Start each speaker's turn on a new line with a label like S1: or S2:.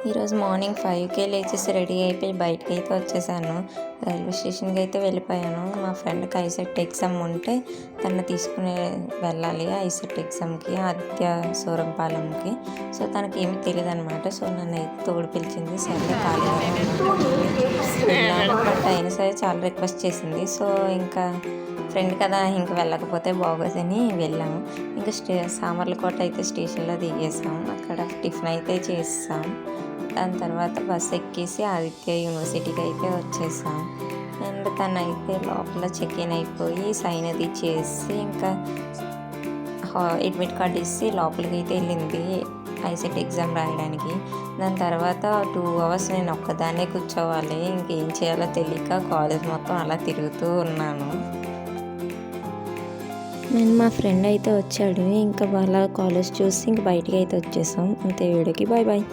S1: ఈరోజు morning 5కే లేచేసి ready అయిపోయి బయటకైతే వచ్చేసాను. రైల్వే స్టేషన్‌కి అయితే వెళ్ళిపోయాను. మా ఫ్రెండ్‌కి ఐసెట్ ఎగ్జామ్ ఉంటే తనని తీసుకుని వెళ్ళాలి ఐసెట్ ఎగ్జామ్‌కి ఆదిత్య సూరంపాలెంకి. సో, తనకేమీ తెలీదనమాట. సో, నన్నైతే తోడు పిలిచింది. సర్లే ఖాళీగానే ఉన్నాను వెళ్ళాను. బట్ అయినా సరే చాలా రిక్వెస్ట్ చేసింది. సో, ఇంకా ఫ్రెండ్ కదా ఇంక వెళ్ళకపోతే బాగోదని వెళ్ళాము. ఇంకా సామర్లకోట అయితే స్టేషన్‌లో దిగేసాం. అక్కడ టిఫిన్ అయితే చేసేసాం. దాని తర్వాత బస్సు ఎక్కేసి ఆదిత్య యూనివర్సిటీకి అయితే వచ్చేసాం. అండ్ తనైతే లోపల చెక్ ఇన్ అయిపోయి సైన్ అది చేసి ఇంకా అడ్మిట్ కార్డ్ ఇచ్చి లోపలికి అయితే వెళ్ళింది ఐసెట్ ఎగ్జామ్ రాయడానికి. దాని తర్వాత 2 అవర్స్ నేను ఒక్కదాన్నే కూర్చోవాలి. ఇంకేం చేయాలో తెలియక కాలేజ్ మొత్తం అలా తిరుగుతూ ఉన్నాను. నేను మా ఫ్రెండ్ అయితే వచ్చాడు. ఇంకా వాళ్ళ కాలేజ్ చూసి ఇంక బయటికి అయితే వచ్చేసాం. అంతే వీడియోకి బాయ్ బాయ్.